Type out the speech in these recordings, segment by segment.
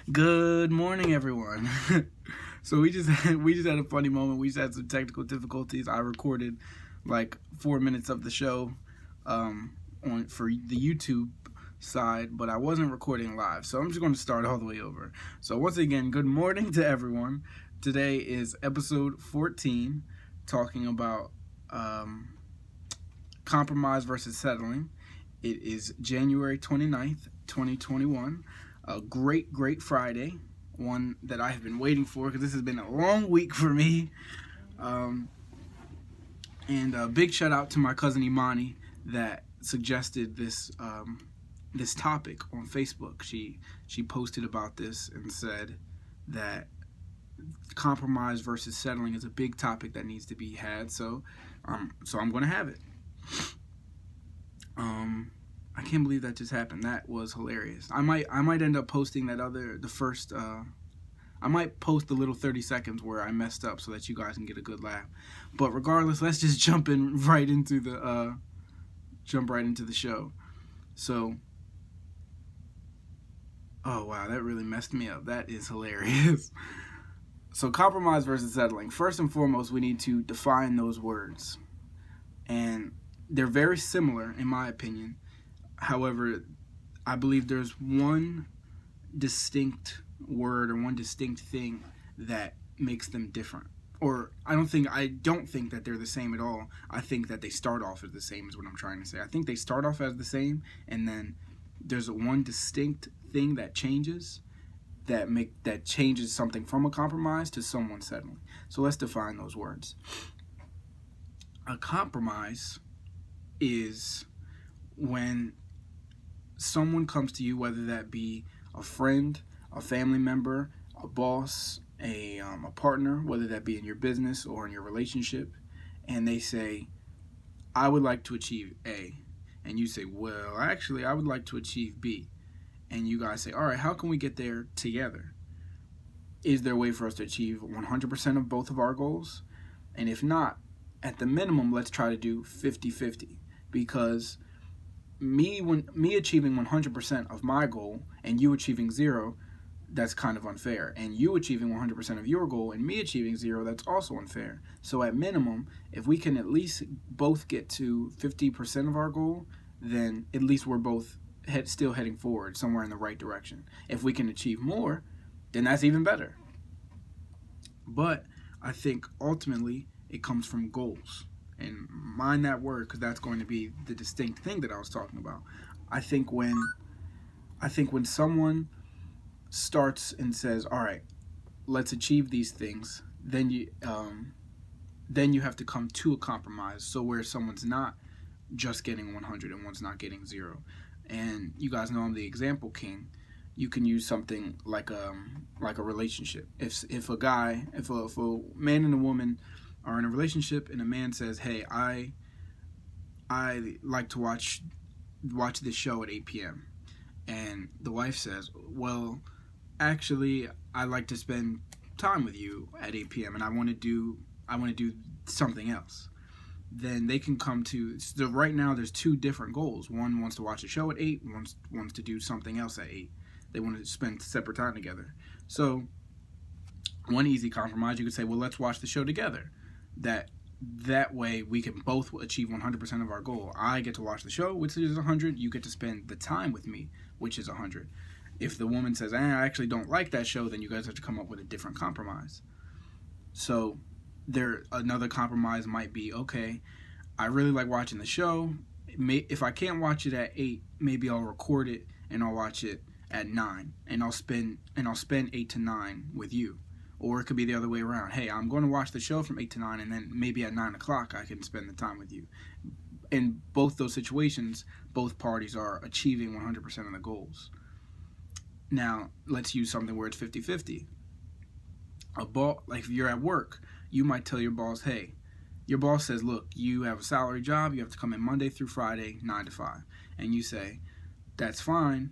Good morning, everyone. So we just had a funny moment. We just had some technical difficulties. I recorded like 4 minutes of the show on for the YouTube side, but I wasn't recording live. So I'm just going to start all the way over. So once again, good morning to everyone. Today is episode 14, talking about compromise versus settling. It is January 29th, 2021. A great Friday. One that I have been waiting for because this has been a long week for me. And a big shout out to my cousin Imani that suggested this topic on Facebook. She posted about this and said that compromise versus settling is a big topic that needs to be had. So I'm going to have it. I can't believe that just happened. That was hilarious. I might end up posting I might post the little 30 seconds where I messed up so that you guys can get a good laugh. But regardless, let's just jump right into the show. So, oh wow, that really messed me up. That is hilarious. So, compromise versus settling. First and foremost, we need to define those words. And they're very similar in my opinion. However, I believe there's one distinct word or one distinct thing that makes them different. Or I don't think that they're the same at all. I think that they start off as the same is what I'm trying to say. I think they start off as the same, and then there's one distinct thing that changes that changes something from a compromise to someone settling. So let's define those words. A compromise is when someone comes to you, whether that be a friend, a family member, a boss, a partner, whether that be in your business or in your relationship, and they say, I would like to achieve A. And you say, well, actually, I would like to achieve B. And you guys say, all right, how can we get there together? Is there a way for us to achieve 100% of both of our goals? And if not, at the minimum, let's try to do 50-50. Because me achieving 100% of my goal and you achieving 0, that's kind of unfair. And you achieving 100% of your goal and me achieving 0, that's also unfair. So at minimum, if we can at least both get to 50% of our goal, then at least we're both still heading forward somewhere in the right direction. If we can achieve more, then that's even better. But I think ultimately it comes from goals. And mind that word, because that's going to be the distinct thing that I was talking about. I think when someone starts and says, "All right, let's achieve these things," then you have to come to a compromise. So where someone's not just getting 100 and one's not getting 0. And you guys know I'm the example king. You can use something like a relationship. If a man and a woman are in a relationship and a man says, hey, I like to watch this show at 8 p.m. and the wife says, well, actually I like to spend time with you at 8 p.m. and I want to do something else. Then they can come to, so right now there's two different goals. One wants to watch a show at 8, one wants to do something else at 8. They want to spend separate time together. So one easy compromise, you could say, well, let's watch the show together. That way we can both achieve 100% of our goal. I get to watch the show, which is 100. You get to spend the time with me, which is 100. If the woman says, I actually don't like that show, then you guys have to come up with a different compromise. So another compromise might be, okay, I really like watching the show. If I can't watch it at 8, maybe I'll record it and I'll watch it at 9, and I'll spend 8 to 9 with you. Or it could be the other way around. Hey, I'm going to watch the show from 8 to 9, and then maybe at 9 o'clock I can spend the time with you. In both those situations, both parties are achieving 100% of the goals. Now, let's use something where it's 50-50. Like if you're at work, you might tell your boss, hey, your boss says, look, you have a salary job, you have to come in Monday through Friday, 9 to 5. And you say, that's fine.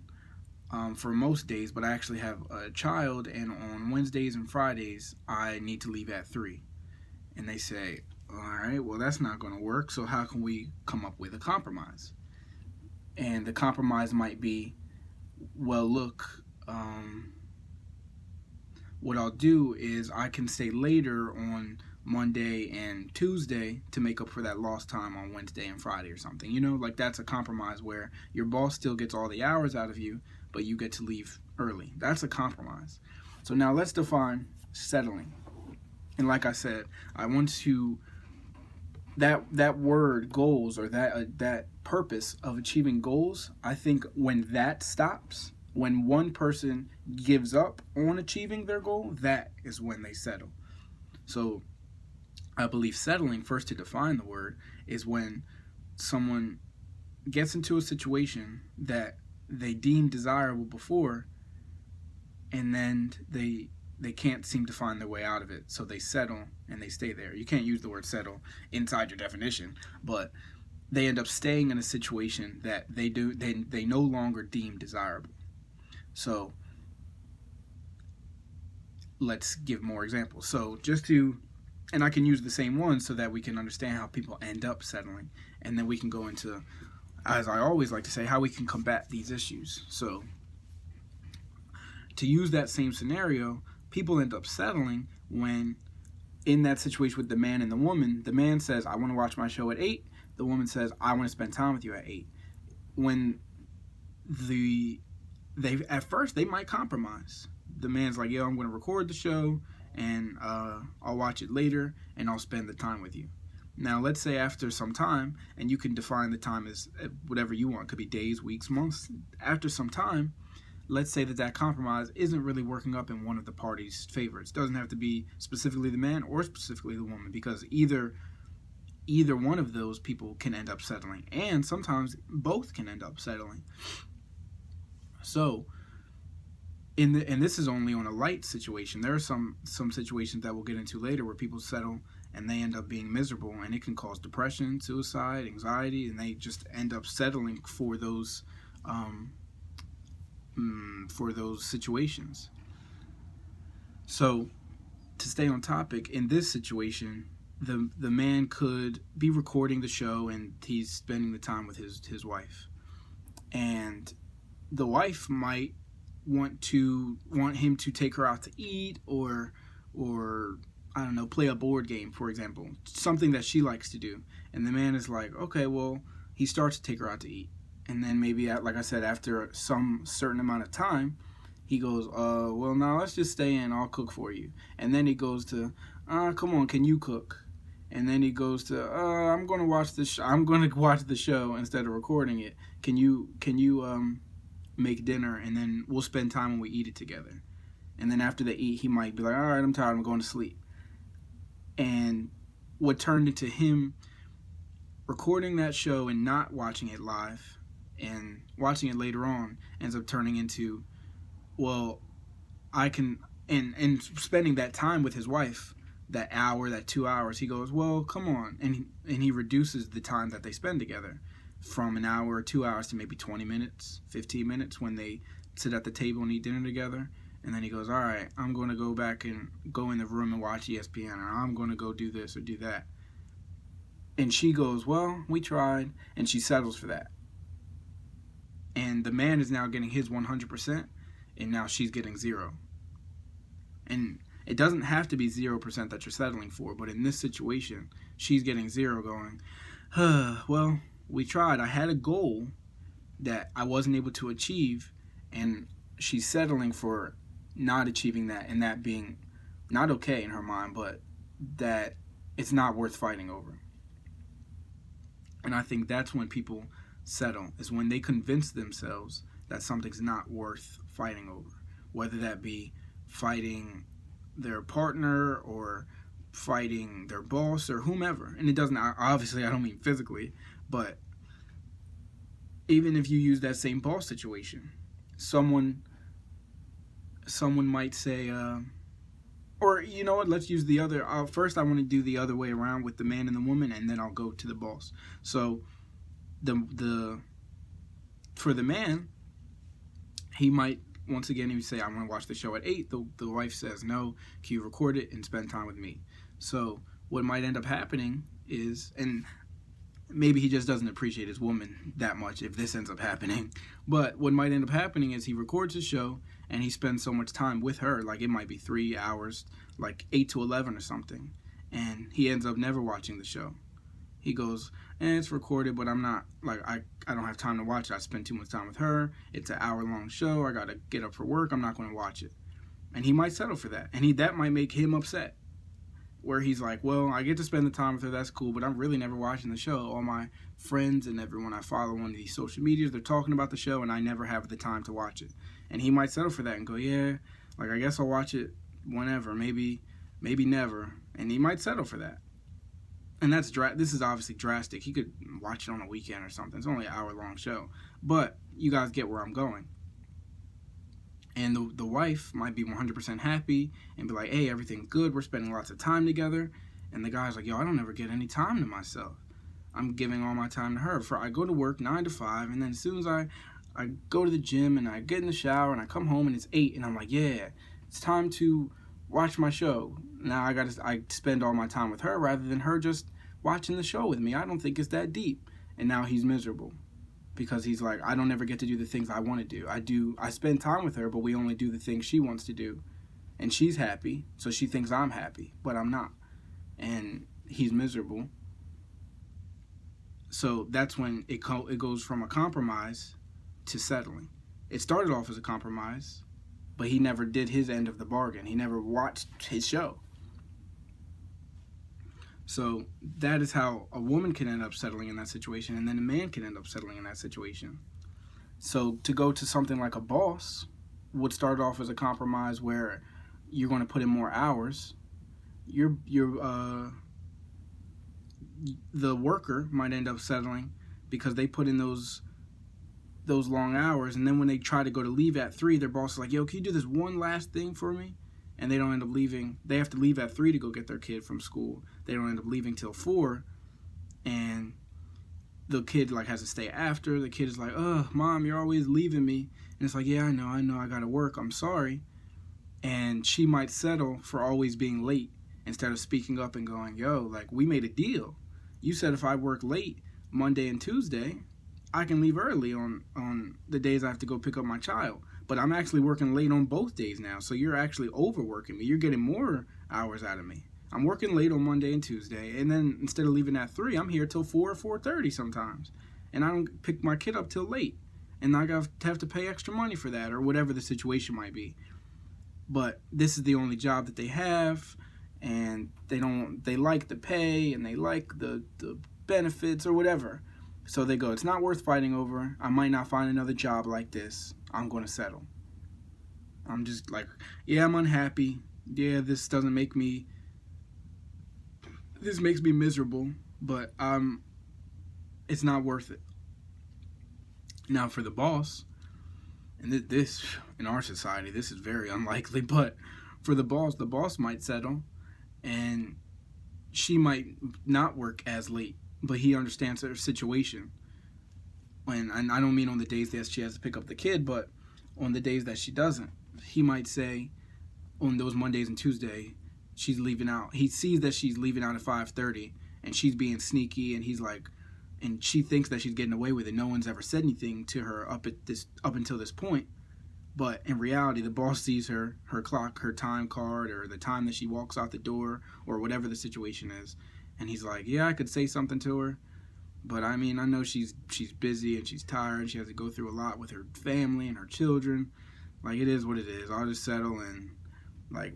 For most days, but I actually have a child, and on Wednesdays and Fridays I need to leave at 3. And they say, all right, well, that's not going to work, so how can we come up with a compromise? And the compromise might be, well, look, what I'll do is I can stay later on Monday and Tuesday to make up for that lost time on Wednesday and Friday or something. Like that's a compromise where your boss still gets all the hours out of you, but you get to leave early. That's a compromise. So now let's define settling. And like I said, I want to that word goals, or that purpose of achieving goals, I think when that stops, when one person gives up on achieving their goal, that is when they settle. So I believe settling, first to define the word, is when someone gets into a situation that they deemed desirable before, and then they can't seem to find their way out of it, so they settle and they stay there. You can't use the word settle inside your definition, but they end up staying in a situation that they no longer deem desirable. So let's give more examples. So and I can use the same one so that we can understand how people end up settling, and then we can go into, as I always like to say, how we can combat these issues. So to use that same scenario, people end up settling when, in that situation with the man and the woman, the man says, I want to watch my show at 8. The woman says, I want to spend time with you at 8. When at first they might compromise. The man's like, yo, I'm going to record the show, and I'll watch it later, and I'll spend the time with you. Now, let's say after some time, and you can define the time as whatever you want. It could be days, weeks, months. After some time, let's say that compromise isn't really working up in one of the parties' favorites. It doesn't have to be specifically the man or specifically the woman, because either one of those people can end up settling, and sometimes both can end up settling. So, and this is only on a light situation. There are some situations that we'll get into later where people settle and they end up being miserable, and it can cause depression, suicide, anxiety, and they just end up settling for those situations. So, to stay on topic, in this situation, the man could be recording the show and he's spending the time with his wife, and the wife might want him to take her out to eat, or I don't know, play a board game, for example, something that she likes to do. And the man is like, okay, well, he starts to take her out to eat, and then maybe, like I said, after some certain amount of time, he goes, well, now let's just stay in, I'll cook for you. And then he goes to, come on, can you cook? And then he goes to, I'm going to watch the show instead of recording it. Can you make dinner, and then we'll spend time when we eat it together. And then after they eat, he might be like, all right, I'm tired, I'm going to sleep. And what turned into him recording that show and not watching it live and watching it later on ends up turning into, well, I can, and spending that time with his wife, that hour, that 2 hours, he goes, well, come on. And he reduces the time that they spend together from an hour or 2 hours to maybe 20 minutes, 15 minutes when they sit at the table and eat dinner together. And then he goes, all right, I'm going to go back and go in the room and watch ESPN, or I'm going to go do this or do that. And she goes, well, we tried, and she settles for that. And the man is now getting his 100%, and now she's getting 0. And it doesn't have to be 0% that you're settling for, but in this situation, she's getting 0 going, well, we tried. I had a goal that I wasn't able to achieve, and she's settling for not achieving that, and that being not okay in her mind, but that it's not worth fighting over. And I think that's when people settle, is when they convince themselves that something's not worth fighting over, whether that be fighting their partner or fighting their boss or whomever. And it doesn't, obviously, I don't mean physically, but even if you use that same boss situation, someone might say, or you know what, let's use the other, first I want to do the other way around with the man and the woman, and then I'll go to the boss. So for the man, he might, once again, he would say, I want to watch the show at 8. The wife says, no, can you record it and spend time with me? So what might end up happening is, and maybe he just doesn't appreciate his woman that much if this ends up happening, but what might end up happening is he records his show, and he spends so much time with her, like it might be 3 hours, like 8 to 11 or something, and he ends up never watching the show. He goes, it's recorded, but I'm not, like, I don't have time to watch it. I spend too much time with her. It's an hour-long show. I got to get up for work. I'm not going to watch it. And he might settle for that. And that might make him upset. Where he's like, well, I get to spend the time with her. That's cool, but I'm really never watching the show. All my friends and everyone I follow on these social medias, they're talking about the show, and I never have the time to watch it. And he might settle for that and go, yeah, like, I guess I'll watch it whenever. Maybe never. And he might settle for that. And this is obviously drastic. He could watch it on a weekend or something. It's only an hour-long show. But you guys get where I'm going. And the wife might be 100% happy and be like, hey, everything's good. We're spending lots of time together. And the guy's like, yo, I don't ever get any time to myself. I'm giving all my time to her. I go to work 9 to 5, and then as soon as I go to the gym and I get in the shower and I come home and it's 8, and I'm like, yeah, it's time to watch my show. Now I spend all my time with her rather than her just watching the show with me. I don't think it's that deep. And now he's miserable because he's like, I don't ever get to do the things I want to do. I spend time with her, but we only do the things she wants to do. And she's happy, so she thinks I'm happy, but I'm not. And he's miserable. So that's when it goes from a compromise to settling. It started off as a compromise, but he never did his end of the bargain. He never watched his show. So that is how a woman can end up settling in that situation, and then a man can end up settling in that situation. So to go to something like a boss would start off as a compromise where you're going to put in more hours. The worker might end up settling because they put in those long hours, and then when they try to go to leave at 3, their boss is like, yo, can you do this one last thing for me? And they don't end up leaving. They have to leave at 3 to go get their kid from school. They don't end up leaving till 4, and the kid like has to stay after. The kid is like, Mom, you're always leaving me. And it's like, yeah, I know, I gotta work, I'm sorry. And she might settle for always being late instead of speaking up and going, yo, like, we made a deal. You said if I work late Monday and Tuesday, I can leave early on the days I have to go pick up my child. But I'm actually working late on both days now, so you're actually overworking me. You're getting more hours out of me. I'm working late on Monday and Tuesday, and then instead of leaving at 3, I'm here till 4 or 4:30 sometimes. And I don't pick my kid up till late. And I have to pay extra money for that, or whatever the situation might be. But this is the only job that they have, and they like the pay, and they like the benefits or whatever. So they go, it's not worth fighting over. I might not find another job like this. I'm going to settle. I'm just like, yeah, I'm unhappy. Yeah, this makes me miserable, but it's not worth it. Now for the boss, and this in our society, this is very unlikely, but for the boss might settle, and she might not work as late, but he understands her situation. And I don't mean on the days that she has to pick up the kid, but on the days that she doesn't. He might say on those Mondays and Tuesday, she's leaving out. He sees that she's leaving out at 5:30, and she's being sneaky, and he's like, and she thinks that she's getting away with it. No one's ever said anything to her up until this point. But in reality, the boss sees her clock, her time card, or the time that she walks out the door, or whatever the situation is. And he's like, yeah, I could say something to her, but I mean, I know she's busy and she's tired. She has to go through a lot with her family and her children. Like, it is what it is. I'll just settle, and like,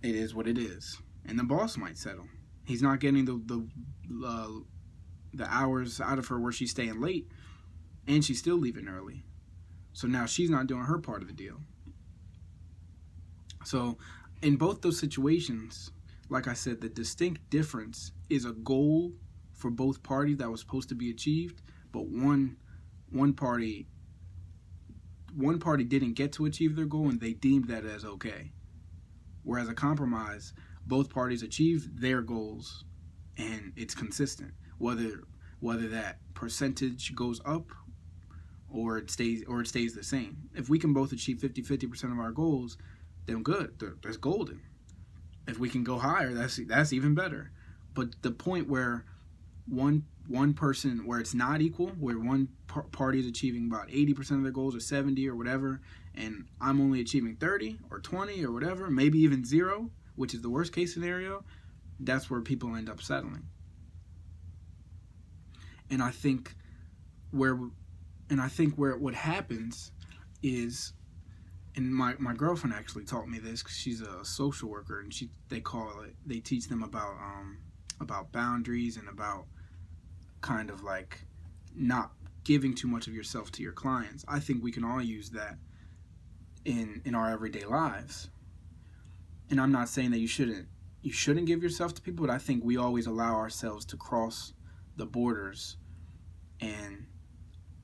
it is what it is. And the boss might settle. He's not getting the hours out of her where she's staying late, and she's still leaving early. So now she's not doing her part of the deal. So in both those situations, like I said, the distinct difference is a goal for both parties that was supposed to be achieved, but one party didn't get to achieve their goal, and they deemed that as okay. Whereas a compromise, both parties achieve their goals, and it's consistent. Whether that percentage goes up or it stays the same. If we can both achieve 50% of our goals, then good. That's golden. If we can go higher, that's even better. But the point where one person where it's not equal, where one party is achieving about 80% of their goals or 70 or whatever, and I'm only achieving 30 or 20 or whatever, maybe even 0, which is the worst case scenario, that's where people end up settling. And I think where what happens is, and my girlfriend actually taught me this because she's a social worker, and they teach them about boundaries and about kind of like not giving too much of yourself to your clients. I think we can all use that in our everyday lives. And I'm not saying that you shouldn't give yourself to people, but I think we always allow ourselves to cross the borders, and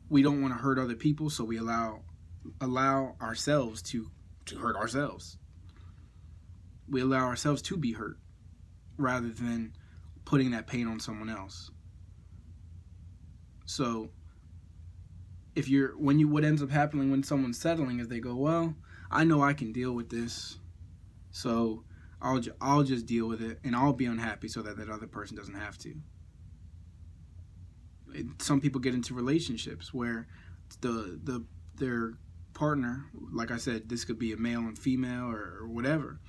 we don't want to hurt other people, so we allow ourselves to hurt ourselves. We allow ourselves to be hurt rather than putting that pain on someone else. So what ends up happening when someone's settling is they go, well, I know I can deal with this, so I'll just deal with it, and I'll be unhappy so that other person doesn't have to. Some people get into relationships where their partner, like I said, this could be a male and female or whatever.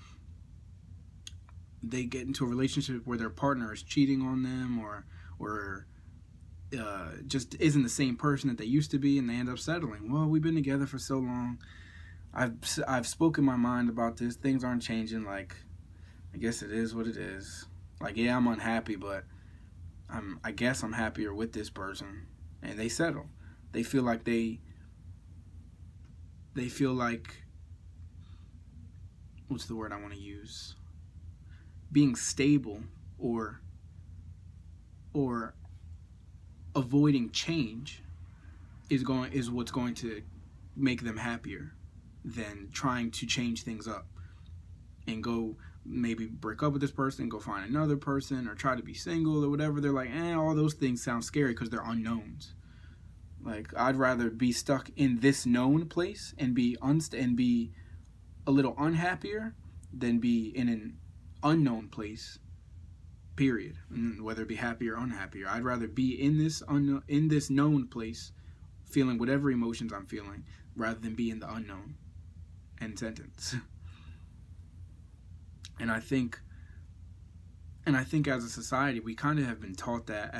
They get into a relationship where their partner is cheating on them or just isn't the same person that they used to be, and they end up settling. Well, we've been together for so long. I've spoken my mind about this. Things aren't changing. Like, I guess it is what it is. Like, yeah, I'm unhappy, but I guess I'm happier with this person. And they settle. They feel like what's the word I want to use? Being stable or avoiding change is what's going to make them happier than trying to change things up and go maybe break up with this person, go find another person, or try to be single or whatever. They're like, all those things sound scary because they're unknowns. Like, I'd rather be stuck in this known place and be a little unhappier than be in an unknown place, period. And whether it be happy or unhappy, I'd rather be in this known place feeling whatever emotions I'm feeling rather than be in the unknown. End sentence. And I think as a society, we kind of have been taught that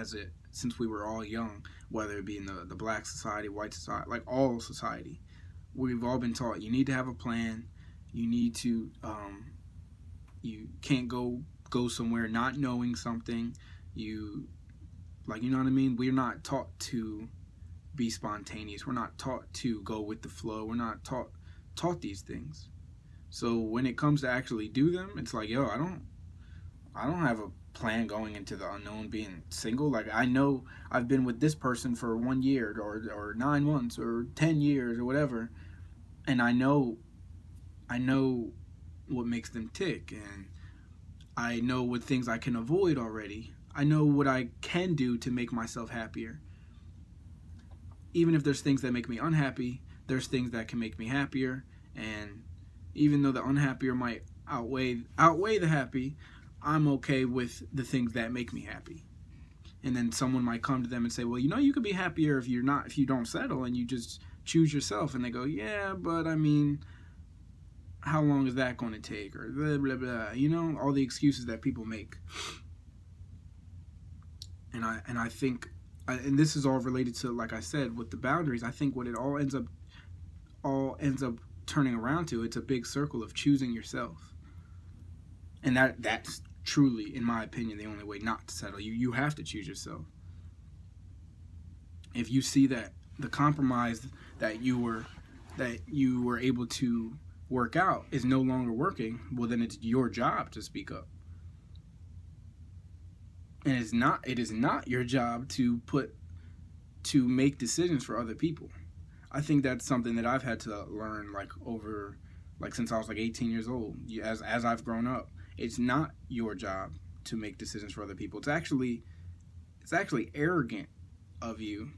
since we were all young, whether it be in the black society, white society, like all society. We've all been taught you need to have a plan. You need to, you can't go somewhere not knowing something. You know what I mean? We're not taught to be spontaneous. We're not taught to go with the flow. We're not taught these things. So when it comes to actually do them, it's like, I don't have a plan going into the unknown being single. Like, I know I've been with this person for 1 year or 9 months or 10 years or whatever, and I know what makes them tick, and I know what things I can avoid already. I know what I can do to make myself happier. Even if there's things that make me unhappy, there's things that can make me happier, and even though the unhappier might outweigh the happy, I'm okay with the things that make me happy. And then someone might come to them and say, well, you could be happier if you don't settle and you just choose yourself. And they go, yeah, but I mean, how long is that going to take? Or blah, blah, blah, all the excuses that people make. And I think, and this is all related to, like I said, with the boundaries, I think what it all ends up turning around to, it's a big circle of choosing yourself. And that's truly, in my opinion, the only way not to settle. You have to choose yourself. If you see that the compromise that you were able to work out is no longer working, well, then it's your job to speak up. And it is not your job to make decisions for other people. I think that's something that I've had to learn since I was 18 years old. As I've grown up, it's not your job to make decisions for other people. It's actually arrogant of you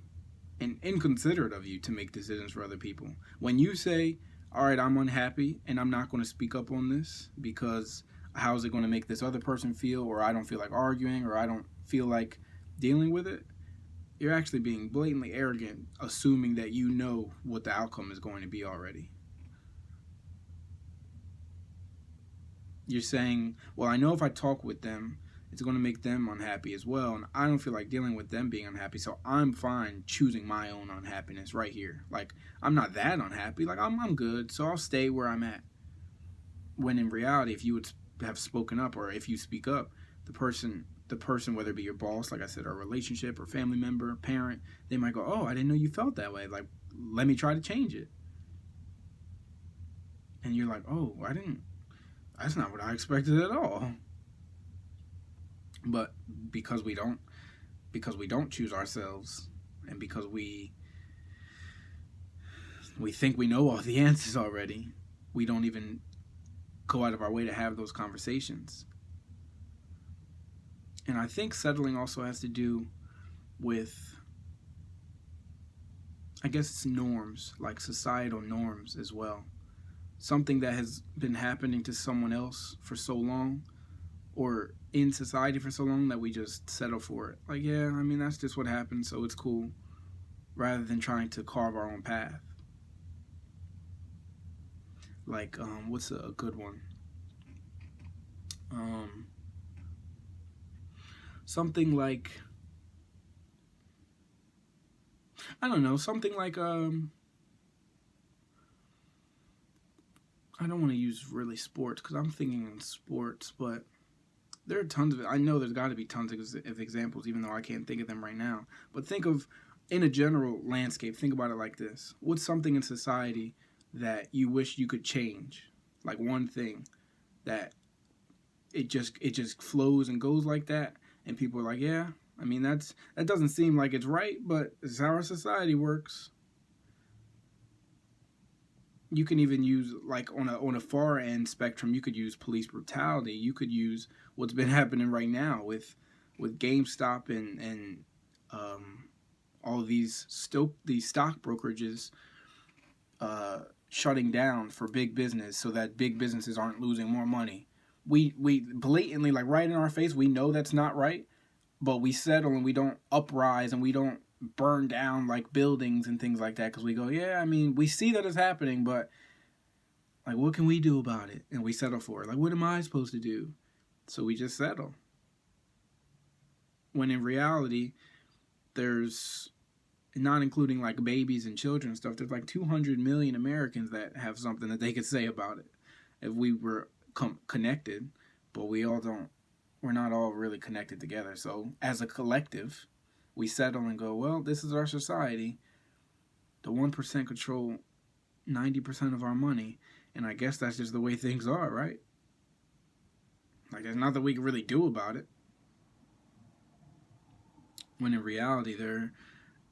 and inconsiderate of you to make decisions for other people. When you say, all right, I'm unhappy and I'm not going to speak up on this because how is it going to make this other person feel, or I don't feel like arguing, or I don't feel like dealing with it, you're actually being blatantly arrogant, assuming that you know what the outcome is going to be already. You're saying, well, I know if I talk with them, it's going to make them unhappy as well, and I don't feel like dealing with them being unhappy, so I'm fine choosing my own unhappiness right here. Like, I'm not that unhappy. Like, I'm good, so I'll stay where I'm at. When in reality, if you would have spoken up, or if you speak up, the person, whether it be your boss, like I said, or a relationship, or family member, parent, they might go, oh, I didn't know you felt that way. Like, let me try to change it. And you're like, oh, that's not what I expected at all. But because we don't choose ourselves, and because we think we know all the answers already, we don't even go out of our way to have those conversations. And I think settling also has to do with, I guess it's norms, like societal norms as well. Something that has been happening to someone else for so long, or in society for so long, that we just settle for it. Like, yeah, I mean, that's just what happened, so it's cool, rather than trying to carve our own path. Like, what's a good one? Something like, I don't know, something like, I don't want to use really sports, because I'm thinking in sports, but there are tons of it. I know there's got to be tons of examples, even though I can't think of them right now. But think of, in a general landscape, think about it like this. What's something in society that you wish you could change? Like one thing that it just flows and goes like that, and people are like, yeah, I mean, that doesn't seem like it's right, but it's how our society works. You can even use, like, on a far end spectrum, you could use police brutality. You could use what's been happening right now with GameStop and all of these stock brokerages shutting down for big business, so that big businesses aren't losing more money. We blatantly, like, right in our face, we know that's not right, but we settle and we don't uprise and we don't burn down like buildings and things like that, because we go, yeah, I mean, we see that it's happening, but like, what can we do about it? And we settle for it. Like, what am I supposed to do? So we just settle. When in reality, there's, not including like babies and children and stuff, there's like 200 million Americans that have something that they could say about it if we were connected, but we're not all really connected together. So as a collective, we settle and go, well, this is our society. The 1% control 90% of our money, and I guess that's just the way things are, right? Like, there's nothing we can really do about it. When in reality,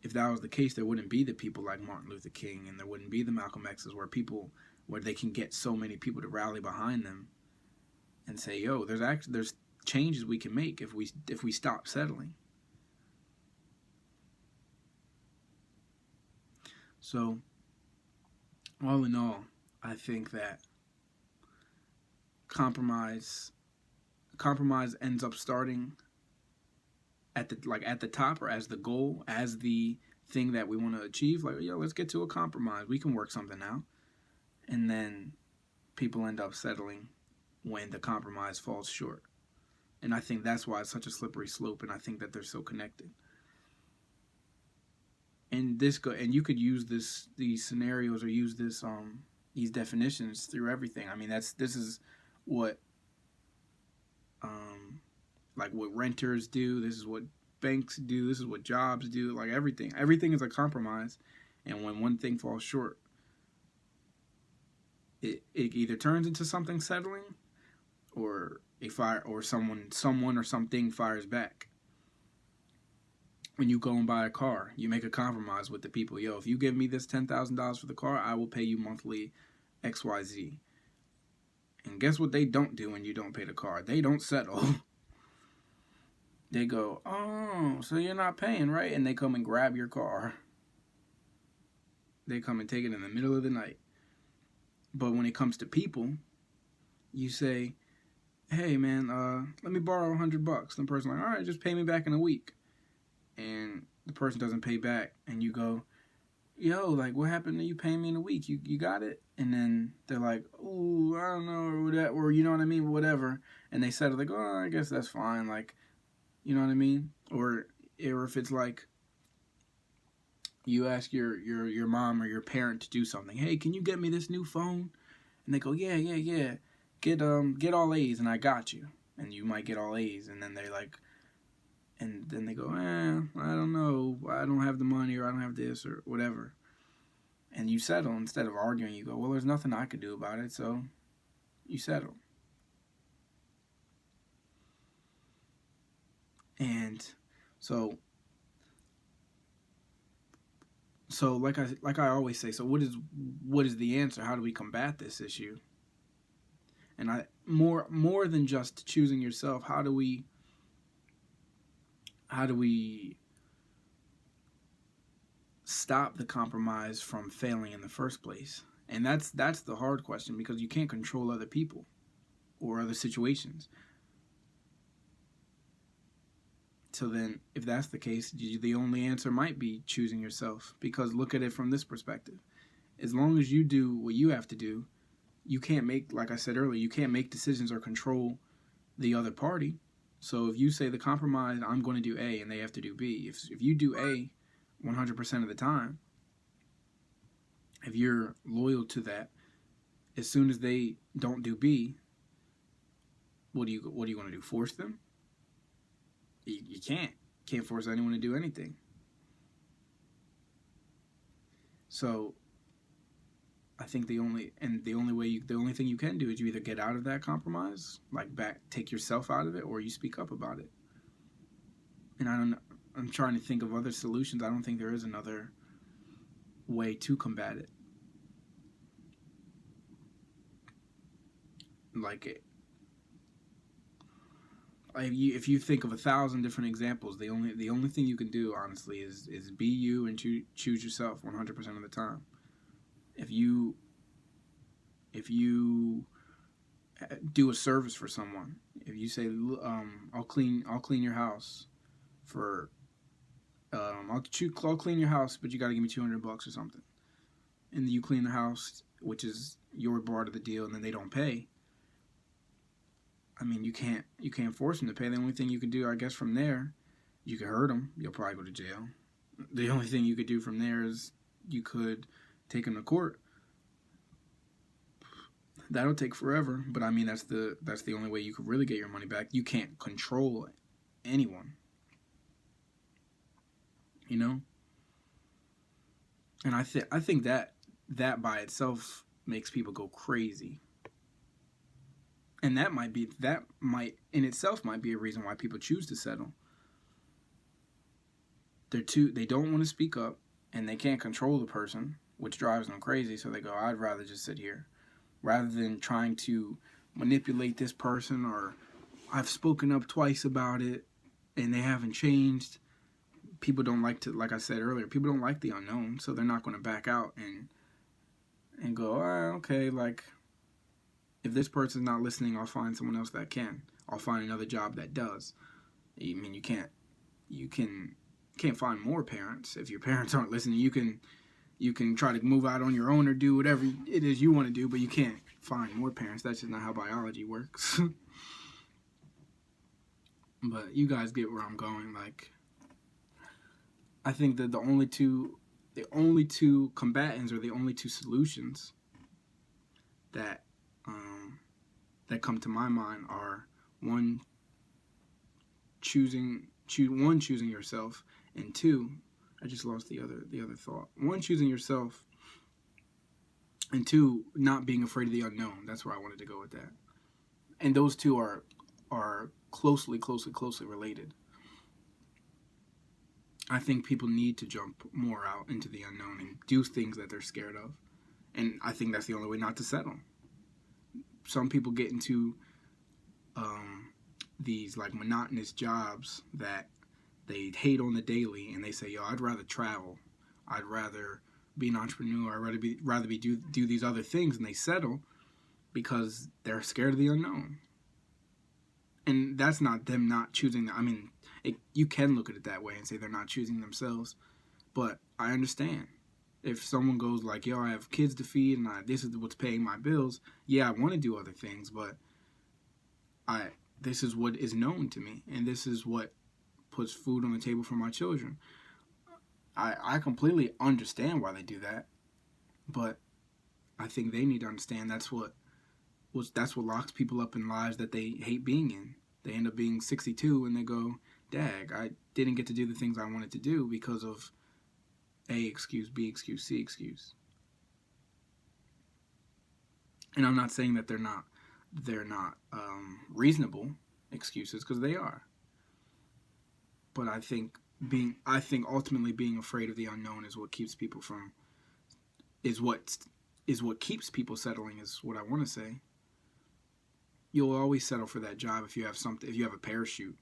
if that was the case, there wouldn't be the people like Martin Luther King, and there wouldn't be the Malcolm X's, where they can get so many people to rally behind them and say, yo, there's changes we can make if we stop settling. So, all in all, I think that compromise ends up starting at the top, or as the goal, as the thing that we want to achieve. Like, yo, let's get to a compromise. We can work something out. And then people end up settling when the compromise falls short. And I think that's why it's such a slippery slope, and I think that they're so connected. And you could use these scenarios, or use these definitions through everything. I mean, this is what like what renters do. This is what banks do. This is what jobs do. Like, everything is a compromise. And when one thing falls short, it either turns into something settling, or someone or something fires back. When you go and buy a car, you make a compromise with the people. Yo, if you give me this $10,000 for the car, I will pay you monthly XYZ. And guess what they don't do when you don't pay the car? They don't settle. They go, oh, so you're not paying, right? And they come and grab your car. They come and take it in the middle of the night. But when it comes to people, you say, hey, man, let me borrow $100. The person's like, all right, just pay me back in a week. and the person doesn't pay back, and you go, yo, like, what happened to you paying me in a week? You got it? And then they're like, oh, I don't know, or whatever, or you know what I mean, whatever. And they said, like, oh, I guess that's fine, like, you know what I mean? Or if it's like, you ask your mom or your parent to do something, hey, can you get me this new phone? And they go, yeah, get all A's and I got you. And you might get all A's, and then they like, and then they go, I don't know, I don't have the money, or I don't have this, or whatever. And you settle. Instead of arguing, you go, well, there's nothing I could do about it, so you settle. And so like I always say, so what is the answer? How do we combat this issue? And more than just choosing yourself, how do we stop the compromise from failing in the first place? And that's the hard question, because you can't control other people or other situations. So then, if that's the case, the only answer might be choosing yourself. Because look at it from this perspective. As long as you do what you have to do, you can't make, like I said earlier, you can't make decisions or control the other party. So if you say the compromise, I'm going to do A, and they have to do B. If you do A 100% of the time, if you're loyal to that, as soon as they don't do B, what are you going to do? Force them? You can't force anyone to do anything. So I think the only thing you can do is you either get out of that compromise, like take yourself out of it, or you speak up about it. And I'm trying to think of other solutions. I don't think there is another way to combat it. Like, if you think of 1,000 different examples, the only thing you can do, honestly, is be you and choose yourself 100% of the time. If you do a service for someone, if you say, I'll clean your house for I'll clean your house, but you got to give me $200 or something, and you clean the house, which is your part of the deal, and then they don't pay. I mean, you can't force them to pay. The only thing you can do, I guess, from there, you could hurt them. You'll probably go to jail. The only thing you could do from there is you could take them to court. That'll take forever, but I mean, that's the only way you could really get your money back. You can't control anyone, you know. And I think that by itself makes people go crazy. And that might in itself might be a reason why people choose to settle. They don't want to speak up, and they can't control the person, which drives them crazy. So they go, I'd rather just sit here, rather than trying to manipulate this person, or I've spoken up twice about it and they haven't changed. People don't like to, like I said earlier, people don't like the unknown, so they're not going to back out and go, okay, like, if this person's not listening, I'll find someone else that can. I'll find another job that does. I mean, you can't find more parents. If your parents aren't listening, you can try to move out on your own or do whatever it is you want to do, but you can't find more parents. That's just not how biology works. But you guys get where I'm going. Like, I think that the only two combatants, or the only two solutions that come to my mind are one, choosing yourself, and two, I just lost the other thought. One, choosing yourself, and two, not being afraid of the unknown. That's where I wanted to go with that. And those two are closely related. I think people need to jump more out into the unknown and do things that they're scared of. And I think that's the only way not to settle. Some people get into these like monotonous jobs that they hate on the daily, and they say, yo, I'd rather travel, I'd rather be an entrepreneur, I'd rather do these other things, and they settle because they're scared of the unknown. And that's not them not choosing. I mean, You can look at it that way and say they're not choosing themselves. But I understand. If someone goes like, yo, I have kids to feed and this is what's paying my bills, yeah, I want to do other things, but this is what is known to me, and this is what puts food on the table for my children. I completely understand why they do that, but I think they need to understand that's what locks people up in lives that they hate being in. They end up being 62 and they go, dag, I didn't get to do the things I wanted to do because of A excuse, B excuse, C excuse. And I'm not saying that they're not reasonable excuses, because they are. But I think ultimately being afraid of the unknown is what keeps people from is what keeps people settling, is what I want to say. You'll always settle for that job if you have a parachute.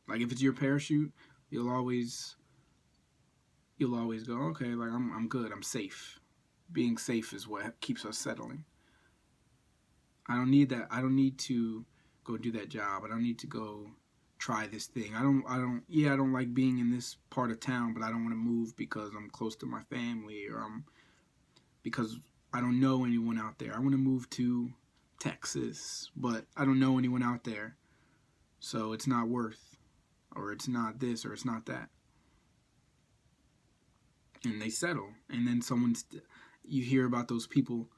Like if it's your parachute, you'll always go, okay, like I'm good, I'm safe. Being safe is what keeps us settling. I don't need that. I don't need to go do that job. I don't need to go try this thing. I don't like being in this part of town, but I don't want to move because I'm close to my family, or because I don't know anyone out there. I want to move to Texas, but I don't know anyone out there. So it's not worth, or it's not this, or it's not that. And they settle. And then you hear about those people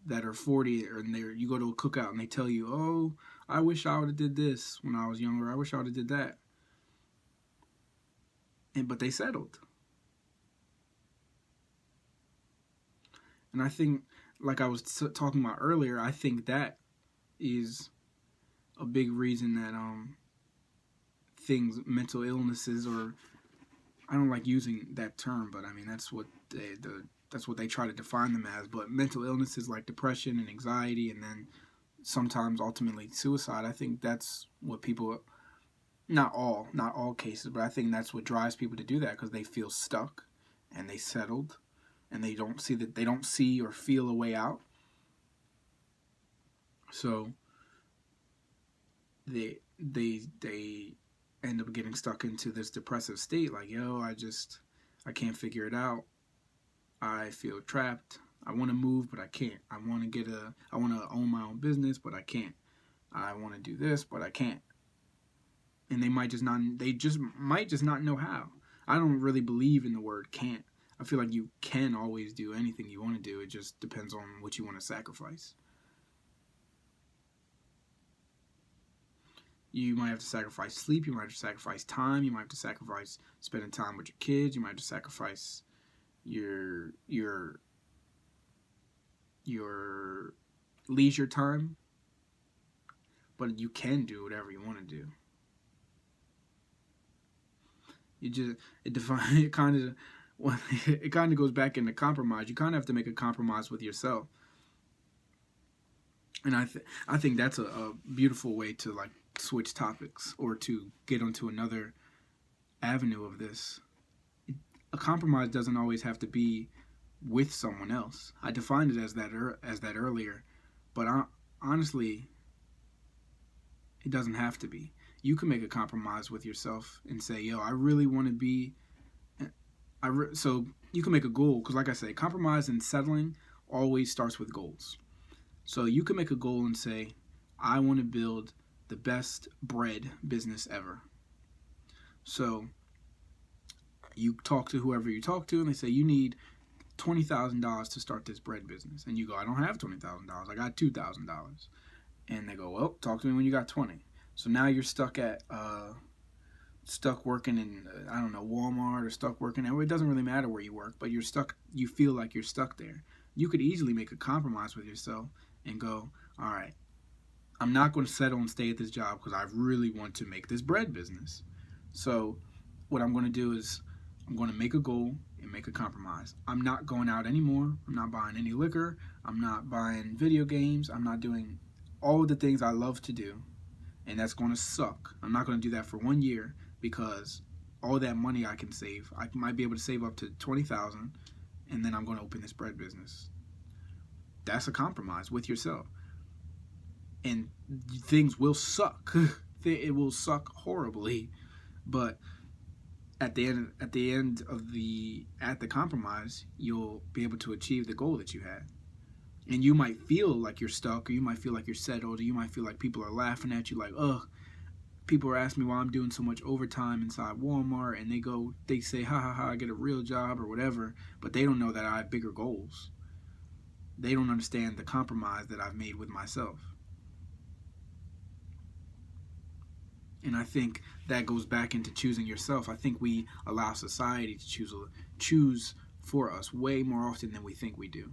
that are 40, and you go to a cookout and they tell you, oh, I wish I would have did this when I was younger. I wish I would have did that. But they settled. And I think, like I was talking about earlier, I think that is a big reason that mental illnesses, or I don't like using that term, but I mean that's what they try to define them as. But mental illnesses like depression and anxiety, and then sometimes ultimately suicide, I think that's what people, not all cases, but I think that's what drives people to do that, because they feel stuck and they settled and they don't see or feel a way out. So they end up getting stuck into this depressive state, like, yo, I can't figure it out. I feel trapped. I want to move, but I can't. I want to own my own business, but I can't. I want to do this, but I can't. And they just might not know how. I don't really believe in the word can't. I feel like you can always do anything you want to do. It just depends on what you want to sacrifice. You might have to sacrifice sleep. You might have to sacrifice time. You might have to sacrifice spending time with your kids. You might have to sacrifice your leisure time. But you can do whatever you want to do. It kind of goes back into compromise. You kind of have to make a compromise with yourself. And I think that's a beautiful way to like switch topics, or to get onto another avenue of this. A compromise doesn't always have to be with someone else. I defined it as that earlier, but honestly, it doesn't have to be. You can make a compromise with yourself and say, yo, I really want to be. So you can make a goal, because like I say, compromise and settling always starts with goals. So you can make a goal and say, I want to build the best bread business ever. So you talk to whoever you talk to, and they say, you need $20,000 to start this bread business. And you go, I don't have $20,000. I got $2,000. And they go, well, talk to me when you got 20. So now you're stuck working in, I don't know, Walmart, or stuck working. It doesn't really matter where you work, but you're stuck. You feel like you're stuck there. You could easily make a compromise with yourself and go, all right, I'm not going to settle and stay at this job because I really want to make this bread business. So what I'm going to do is I'm going to make a goal and make a compromise. I'm not going out anymore. I'm not buying any liquor. I'm not buying video games. I'm not doing all of the things I love to do. And that's going to suck. I'm not going to do that for 1 year, because all that money I can save, I might be able to save up to $20,000, and then I'm going to open this bread business. That's a compromise with yourself. And things will suck. It will suck horribly. But at the end of the compromise, you'll be able to achieve the goal that you had. And you might feel like you're stuck, or you might feel like you're settled, or you might feel like people are laughing at you, like, ugh, people are asking me why I'm doing so much overtime inside Walmart, and they say, ha ha ha, I get a real job or whatever, but they don't know that I have bigger goals. They don't understand the compromise that I've made with myself. And I think that goes back into choosing yourself. I think we allow society to choose for us way more often than we think we do.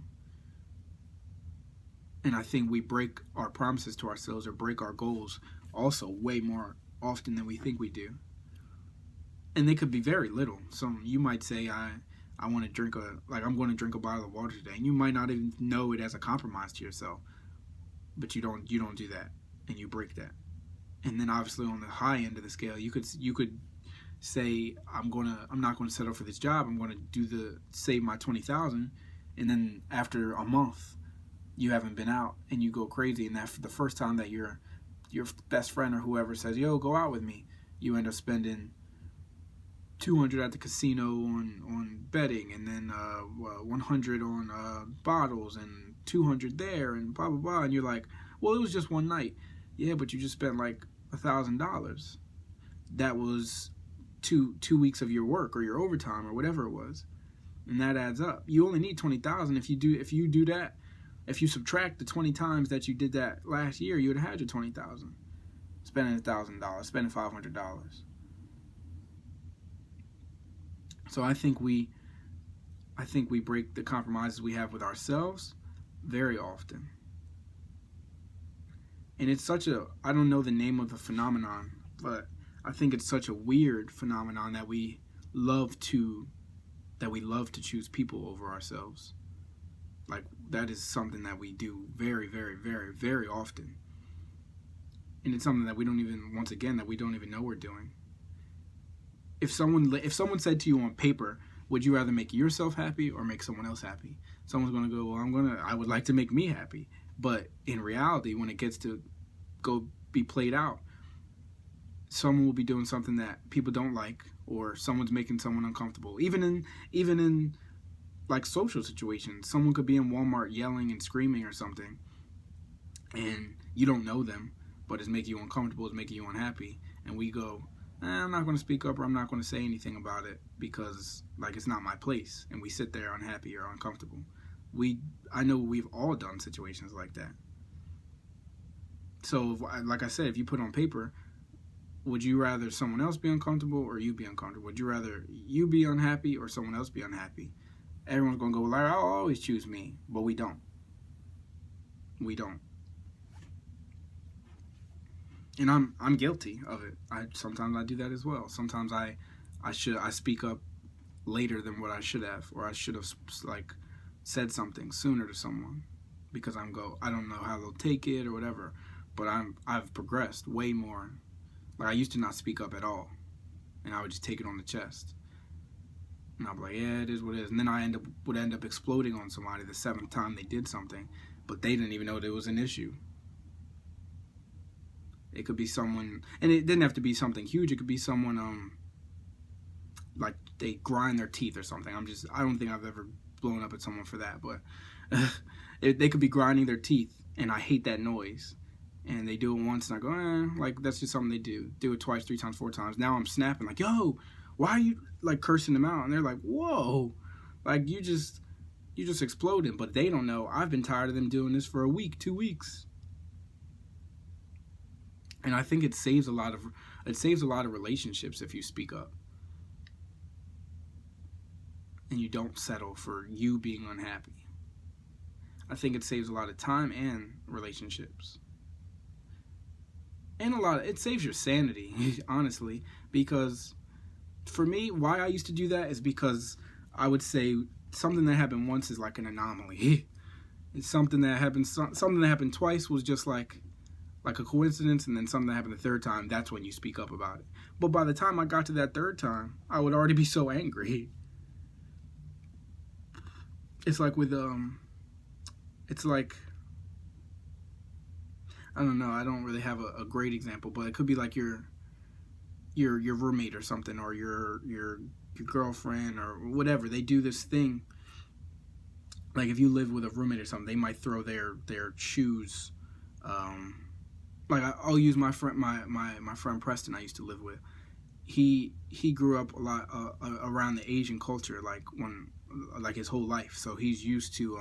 And I think we break our promises to ourselves or break our goals also way more often than we think we do. And they could be very little. So you might say, I want to drink I'm going to drink a bottle of water today, and you might not even know it as a compromise to yourself, but you don't do that, and you break that. And then obviously on the high end of the scale, you could say, I'm not going to settle for this job. I'm going to save my 20,000, and then after a month, you haven't been out and you go crazy, and that's the first time that your best friend or whoever says, yo, go out with me, you end up spending $200 at the casino on betting, and then $100 on bottles, and $200 there, and blah blah blah, and you're like, well, it was just one night. Yeah, but you just spent like $1,000. That was two weeks of your work or your overtime or whatever it was, and that adds up. You only need 20,000 if you do that. If you subtract the 20 times that you did that last year, you would have had your 20,000. Spending $1,000, spending $500. So I think we break the compromises we have with ourselves very often. And it's I don't know the name of the phenomenon, but I think it's such a weird phenomenon that we love to choose people over ourselves. Like, that is something that we do very, very, very, very often. And it's something that we don't even know we're doing. If someone said to you on paper, would you rather make yourself happy or make someone else happy? Someone's going to go, well, I would like to make me happy. But in reality, when it gets to go be played out, someone will be doing something that people don't like, or someone's making someone uncomfortable. Even in like social situations, someone could be in Walmart yelling and screaming or something, and you don't know them, but it's making you uncomfortable, it's making you unhappy, and we go, I'm not going to speak up, or I'm not going to say anything about it because it's not my place, and we sit there unhappy or uncomfortable. I know we've all done situations like that. So, like I said, if you put on paper, would you rather someone else be uncomfortable or you be uncomfortable? Would you rather you be unhappy or someone else be unhappy? Everyone's going to go, well, I'll always choose me. But we don't. We don't. And I'm guilty of it. Sometimes I do that as well. Sometimes I speak up later than what I should have, or I should have said something sooner to someone because I don't know how they'll take it or whatever. But I've progressed way more. Like, I used to not speak up at all, and I would just take it on the chest. And I'd be like, yeah, it is what it is. And then I would end up exploding on somebody the 7th time they did something, but they didn't even know there was an issue. It could be someone, and it didn't have to be something huge. It could be someone, like they grind their teeth or something. I don't think I've ever blown up at someone for that, but they could be grinding their teeth, and I hate that noise. And they do it once, and I go, that's just something they do. Do it twice, 3 times, 4 times. Now I'm snapping, like, yo, why are you, cursing them out? And they're like, whoa, you just exploded. But they don't know, I've been tired of them doing this for a week, 2 weeks. And I think it saves a lot of relationships if you speak up. And you don't settle for you being unhappy. I think it saves a lot of time and relationships. And it saves your sanity, honestly, because for me, why I used to do that is because I would say something that happened once is like an anomaly. It's something that happened twice was just like a coincidence, and then something that happened the 3rd time, that's when you speak up about it. But by the time I got to that 3rd time, I would already be so angry. It's like with I don't know, I don't really have a great example, but it could be like you're your roommate or something, or your girlfriend or whatever, they do this thing. Like if you live with a roommate or something, they might throw their shoes. Like I'll use my friend my friend Preston I used to live with. He grew up a lot around the Asian culture, like his whole life. So he's used to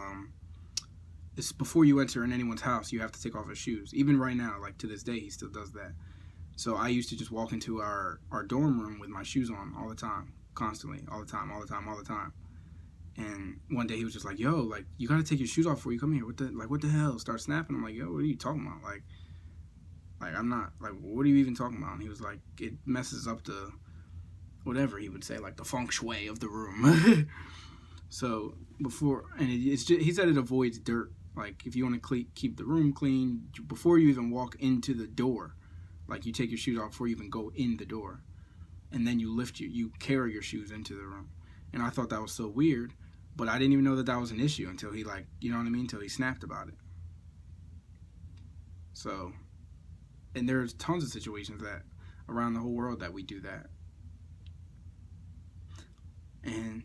it's before you enter in anyone's house, you have to take off his shoes. Even right now, like to this day, he still does that. So I used to just walk into our dorm room with my shoes on all the time, constantly, all the time. And one day he was just like, "Yo, like you gotta take your shoes off before you come here. What the hell?" Start snapping. I'm like, "Yo, what are you talking about? Like I'm not like, what are you even talking about?" And he was like, "It messes up the whatever he would say, like the feng shui of the room." So it's just, he said it avoids dirt. Like if you want to keep the room clean, before you even walk into the door, like you take your shoes off before you even go in the door, and then you carry your shoes into the room. And I thought that was so weird, but I didn't even know that was an issue until he until he snapped about it. So, and there's tons of situations that around the whole world that we do that. And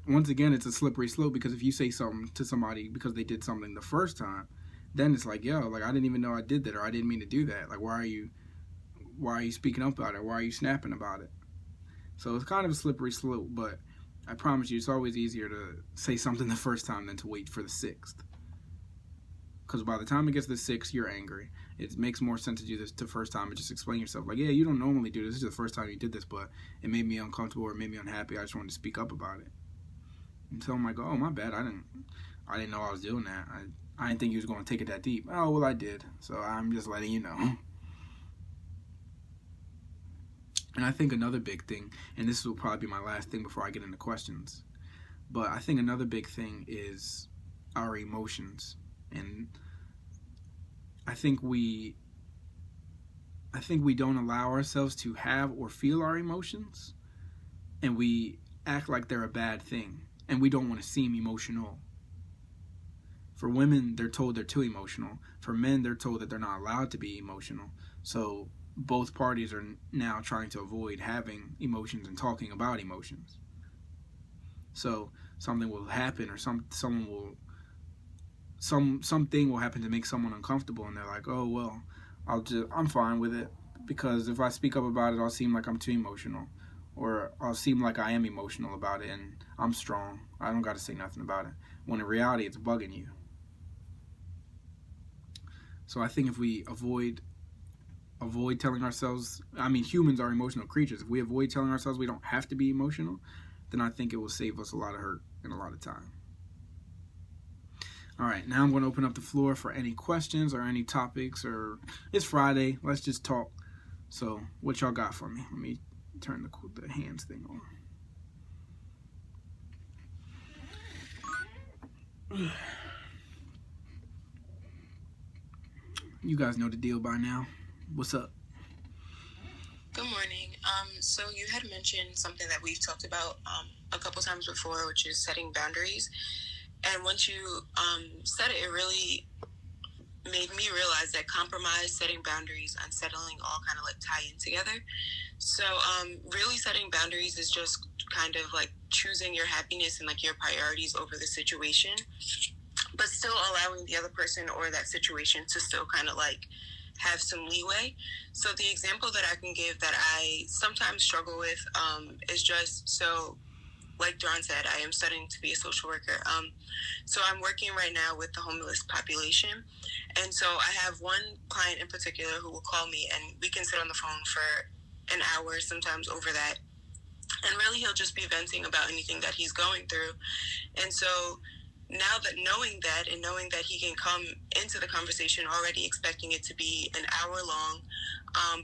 once again, it's a slippery slope, because if you say something to somebody because they did something the first time, then it's like, yo, like I didn't even know I did that, or I didn't mean to do that. Like, why are you speaking up about it? Why are you snapping about it? So it's kind of a slippery slope, but I promise you, it's always easier to say something the first time than to wait for the sixth. Because by the time it gets to the sixth, you're angry. It makes more sense to do this the first time and just explain yourself. Like, yeah, you don't normally do this. This is the first time you did this, but it made me uncomfortable or made me unhappy. I just wanted to speak up about it. And so I'm like, oh, my bad. I didn't know I was doing that. I didn't think you was going to take it that deep. Oh, well, I did. So I'm just letting you know. And I think another big thing, and this will probably be my last thing before I get into questions, but I think another big thing is our emotions. And I think we don't allow ourselves to have or feel our emotions, and we act like they're a bad thing, and we don't want to seem emotional. For women, they're told they're too emotional. For men, they're told that they're not allowed to be emotional. So both parties are now trying to avoid having emotions and talking about emotions. So something will happen, or something will happen to make someone uncomfortable, and they're like, oh well, I'm fine with it, because if I speak up about it, I'll seem like I'm too emotional, or I'll seem like I am emotional about it and I'm strong. I don't got to say nothing about it, when in reality it's bugging you. So I think if we avoid telling ourselves, humans are emotional creatures. If we avoid telling ourselves we don't have to be emotional, then I think it will save us a lot of hurt and a lot of time. All right, now I'm going to open up the floor for any questions or any topics, or it's Friday. Let's just talk. So what y'all got for me? Let me turn the hands thing on. You guys know the deal by now. What's up? Good morning. So you had mentioned something that we've talked about a couple times before, which is setting boundaries. And once you said it, it really made me realize that compromise, setting boundaries, and settling all kind of like tie in together. So really setting boundaries is just kind of like choosing your happiness and like your priorities over the situation, but still allowing the other person or that situation to still kind of like have some leeway. So the example that I can give that I sometimes struggle with is just, so like Duron said, I am studying to be a social worker. So I'm working right now with the homeless population. And so I have one client in particular who will call me, and we can sit on the phone for an hour, sometimes over that. And really he'll just be venting about anything that he's going through. And so now that knowing that he can come into the conversation already expecting it to be an hour long,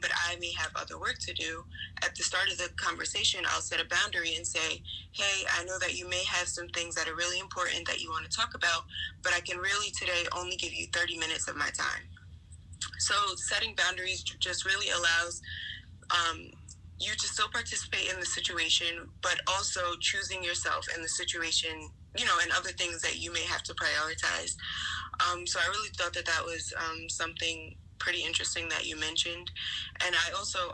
but I may have other work to do, at the start of the conversation, I'll set a boundary and say, hey, I know that you may have some things that are really important that you want to talk about, but I can really today only give you 30 minutes of my time. So setting boundaries just really allows you to still participate in the situation, but also choosing yourself in the situation, and other things that you may have to prioritize. So I really thought that was something pretty interesting that you mentioned. And I also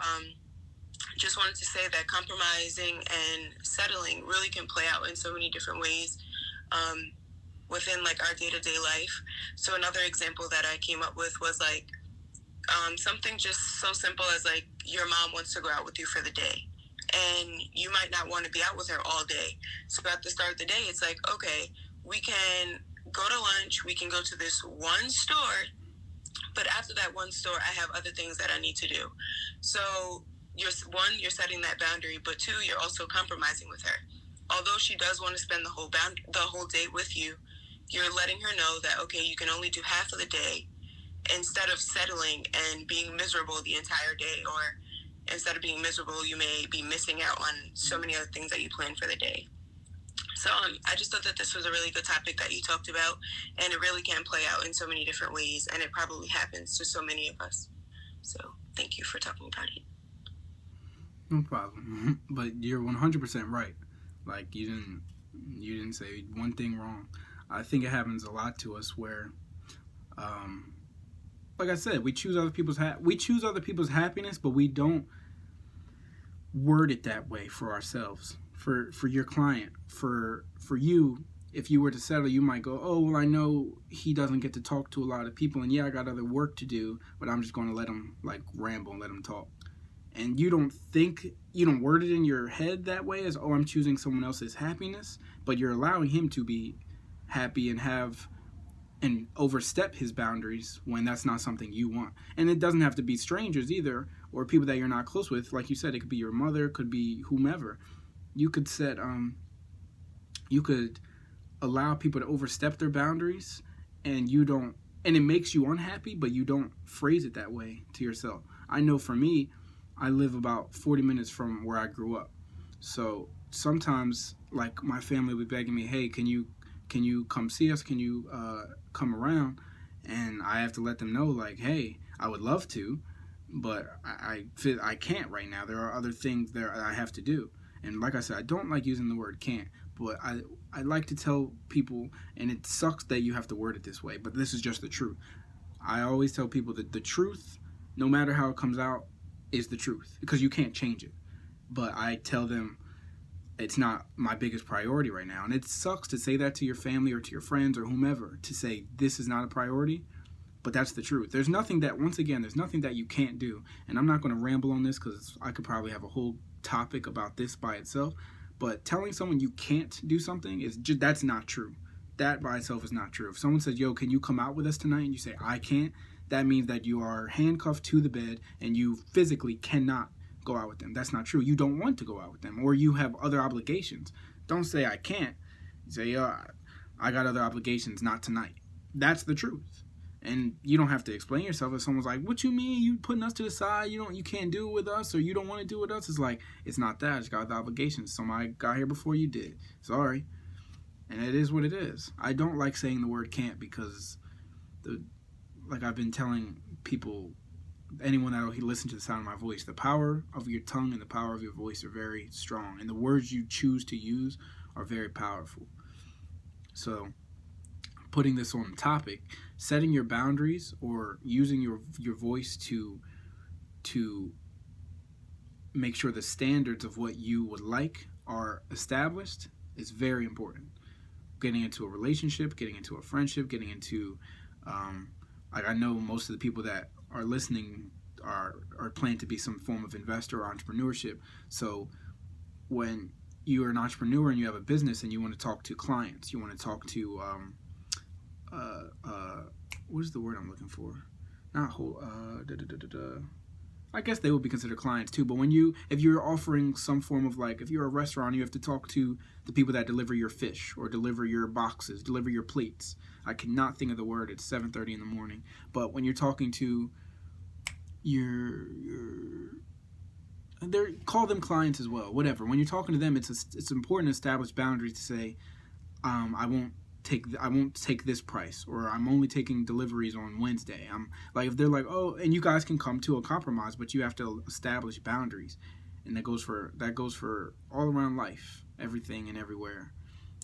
just wanted to say that compromising and settling really can play out in so many different ways within like our day-to-day life. So another example that I came up with was like something just so simple as like your mom wants to go out with you for the day, and you might not want to be out with her all day. So at the start of the day, it's like, okay, we can go to lunch, we can go to this one store, but after that one store, I have other things that I need to do. So you're setting that boundary, but two, you're also compromising with her. Although she does want to spend the whole day with you, you're letting her know that, okay, you can only do half of the day, instead of settling and being miserable the entire day, or instead of being miserable, you may be missing out on so many other things that you plan for the day. So I just thought that this was a really good topic that you talked about, and it really can play out in so many different ways, and it probably happens to so many of us. So thank you for talking about it. No problem. But you're 100% right. Like, you didn't say one thing wrong. I think it happens a lot to us where, like I said, we choose other people's happiness, but we don't word it that way for ourselves. For your client, for you, if you were to settle, you might go, oh, well, I know he doesn't get to talk to a lot of people, and yeah, I got other work to do, but I'm just going to let him like ramble and let him talk. And you don't word it in your head that way as, oh, I'm choosing someone else's happiness, but you're allowing him to be happy and overstep his boundaries when that's not something you want. And it doesn't have to be strangers either, or people that you're not close with. Like you said, it could be your mother, it could be whomever. You could you could allow people to overstep their boundaries, and it makes you unhappy, but you don't phrase it that way to yourself. I know for me, I live about 40 minutes from where I grew up. So sometimes, like, my family would be begging me, hey, can you come see us? Can you come around? And I have to let them know, like, hey, I would love to, but I can't right now. There are other things there I have to do. And like I said, I don't like using the word can't, but I like to tell people, and it sucks that you have to word it this way, but this is just the truth. I always tell people that the truth, no matter how it comes out, is the truth, because you can't change it. But I tell them it's not my biggest priority right now. And it sucks to say that to your family or to your friends or whomever, to say this is not a priority, but that's the truth. There's nothing that you can't do. And I'm not going to ramble on this because I could probably have a whole topic about this by itself. But telling someone you can't do something that's not true. That by itself is not true. If someone says, yo, can you come out with us tonight? And you say, I can't, that means that you are handcuffed to the bed and you physically cannot go out with them. That's not true. You don't want to go out with them, or you have other obligations. Don't say I can't. You say, I got other obligations, not tonight. That's the truth. And you don't have to explain yourself. If someone's like, what you mean? You putting us to the side? You can't do it with us, or you don't want to do it with us? It's like, it's not that. I just got the obligations. Somebody got here before you did. Sorry. And it is what it is. I don't like saying the word can't, because like I've been telling people, anyone that will listen to the sound of my voice, the power of your tongue and the power of your voice are very strong, and the words you choose to use are very powerful. So, putting this on the topic, setting your boundaries or using your voice to make sure the standards of what you would like are established is very important. Getting into a relationship, getting into a friendship, getting into like, I know most of the people that are listening are planning to be some form of investor or entrepreneurship. So when you're an entrepreneur and you have a business and you want to talk to clients, you want to talk to what is the word I'm looking for? Not whole. I guess they would be considered clients too. But if you're offering some form of, like, if you're a restaurant, you have to talk to the people that deliver your fish or deliver your boxes, deliver your plates. I cannot think of the word. It's 7:30 in the morning. But when you're talking to call them clients as well. Whatever. When you're talking to them, it's important to establish boundaries to say, I won't take this price, or I'm only taking deliveries on Wednesday. I'm like, if they're like, oh, and you guys can come to a compromise, but you have to establish boundaries, and that goes for all around life, everything and everywhere.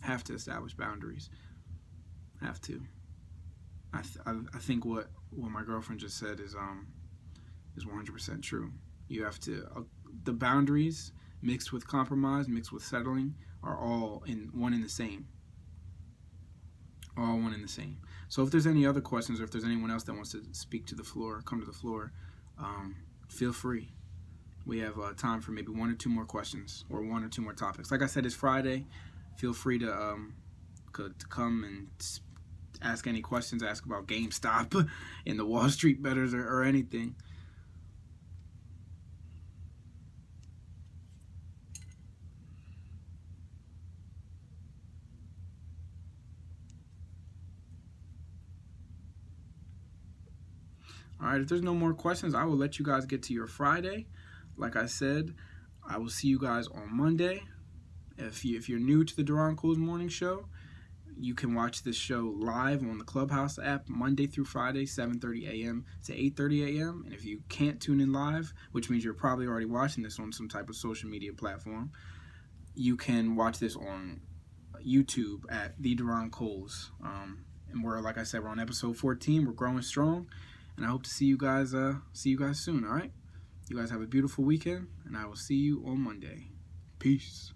Have to establish boundaries. Have to. I think what what my girlfriend just said is 100% true. You have to the boundaries mixed with compromise, mixed with settling, are all in one and the same. All one and the same. So if there's any other questions, or if there's anyone else that wants to speak to the floor, come to the floor, feel free. We have time for maybe one or two more questions, or one or two more topics. Like I said, it's Friday. Feel free to come and ask any questions, ask about GameStop and the Wall Street bettors, or anything. All right, if there's no more questions, I will let you guys get to your Friday. Like I said, I will see you guys on Monday. If you're new to the Duron Cool's Morning Show, you can watch this show live on the Clubhouse app Monday through Friday, 7:30 a.m. to 8:30 a.m. And if you can't tune in live, which means you're probably already watching this on some type of social media platform, you can watch this on YouTube at the Duron Coles. And we're, like I said, we're on episode 14. We're growing strong, and I hope to see you guys soon. All right, you guys have a beautiful weekend, and I will see you on Monday. Peace.